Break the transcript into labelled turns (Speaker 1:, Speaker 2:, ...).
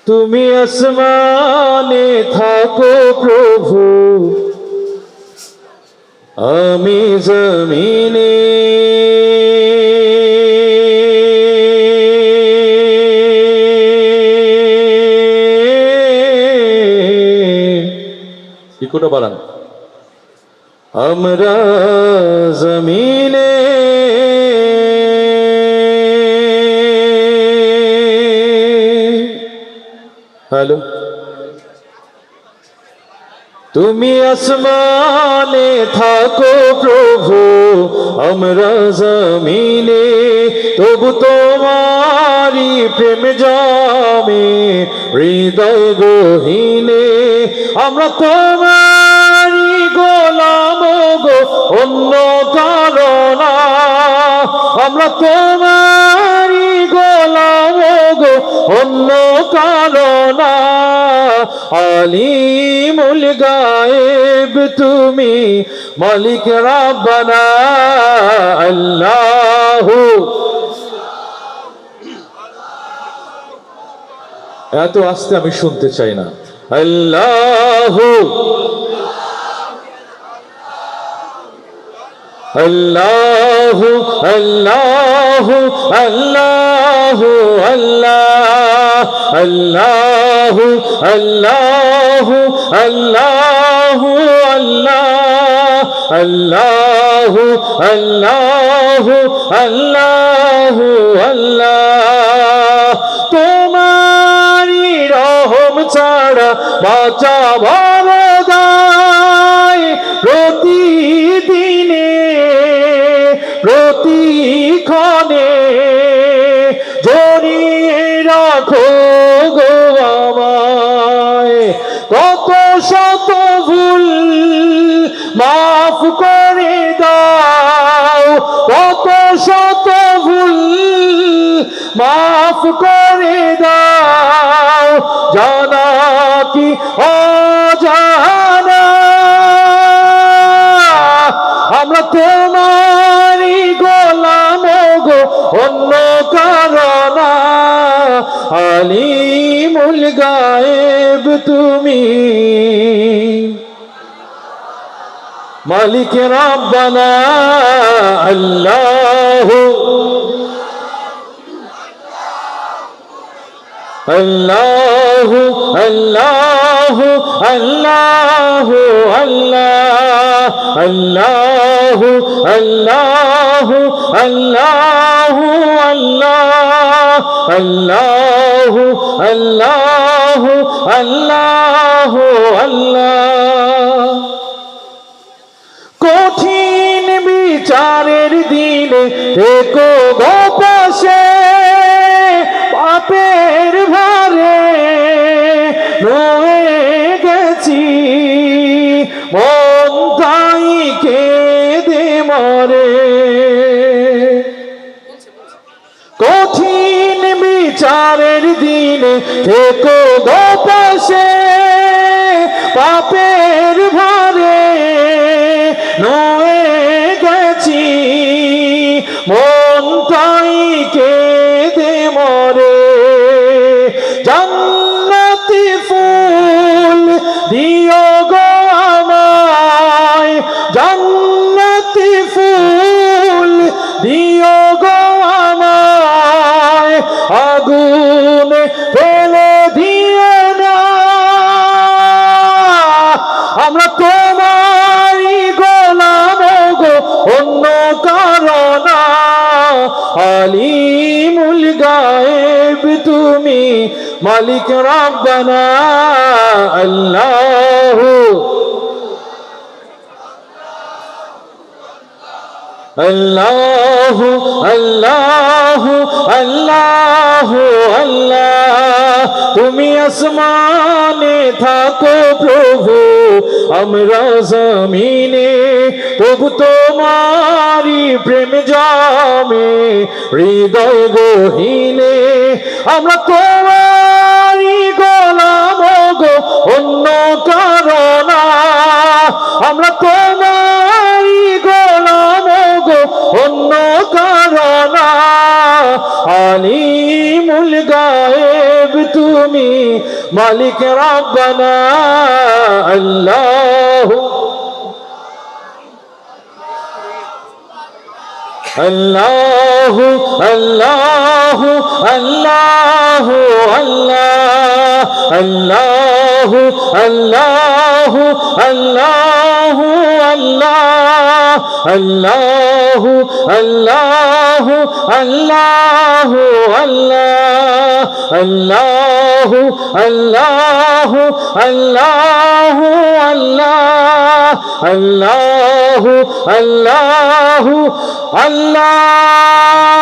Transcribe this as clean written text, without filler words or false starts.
Speaker 1: তুমি আসমানে থাকো প্রভু, আমি জমিনে। ইকোটা বাড়ান। আমরা জমিনে হ্যালো, তুমি আসমানে থাকো প্রভু, আমরা জমিনে। তবু তোমারি প্রেম জমে হৃদয় গহীনে। আমরা তোমারি গোলাম গো, অন্য কারো না। আমরা তোমারি গোলাম গো, অন্য কারো না। আলিমুল গায়েব তুমি, মালিক রাব্বানা আল্লাহু। এত আস্তে আমি শুনতে চাই না। আল্লাহু আল্লাহু আল্লাহু আল্লাহু আল্লাহ আল্লাহু আল্লাহু আল্লাহু আল্লাহ আল্লাহু আল্লাহু আল্লাহু আল্লাহ। তোমারি রহম ছাড়া বাঁচা বড় দায়। প্রতিদিনে প্রতিক্ষণে জড়িয়ে রাখো গো আমায়। কত শত ভুল মাফ করে দাও, কত শত ভুল মাফ করে দাও। জানা কি অজানা, আমরা তোমারি গোলাম গো, অন্য কারো না। আলিমুল গায়েব তুমি, মালিক রাব্বানা আল্লাহু আল্লাহু আল্লাহু আল্লাহু আল্লাহ আল্লাহু আল্লাহু আল্লাহু আল্লাহ আল্লাহু আল্লাহু আল্লাহু আল্লাহ। কঠিন বিচারের দিনে থেকো গো পাশে, পাপের ভারে রয়ে গেছি মন তাই কেঁদে মরে। কঠিন বিচারের দিনে থেকো গো পাশে, পাপের ভারে রয়ে গেছি মন তাই কেঁদে মরে। জান্নাতি ফুল দিও গো আমায়, জান্নাতি ফুল দিও গো আমায়। আগুনে ফেলে দিও না, আমরা তোমারি গোলাম গো, অন্য কারো না। আলিমুল গায়েব তুমি, মালিক রাব্বানা আল্লাহু আল্লাহু আল্লাহু আল্লাহু আল্লাহ। তুমি আসমানে থাকো প্রভু, আমরা জমিনে। তবু তোমারি প্রেম জমে হৃদয় গহীনে। আমরা তোমারি গোলাম গো, অন্য কারো না। আমরা তোমারি গোলাম গো, অন্য কারো না। আলিমুল গায়েব তুমি, মালিক রব্বানা আল্লাহু আল্লাহু আল্লাহু আল্লাহু আল্লাহু আল্লাহু আল্লাহু আল্লাহু আল্লাহু আল্লাহু আল্লাহু আল্লাহু আল্লাহু আল্লাহু আল্লাহু আল্লাহ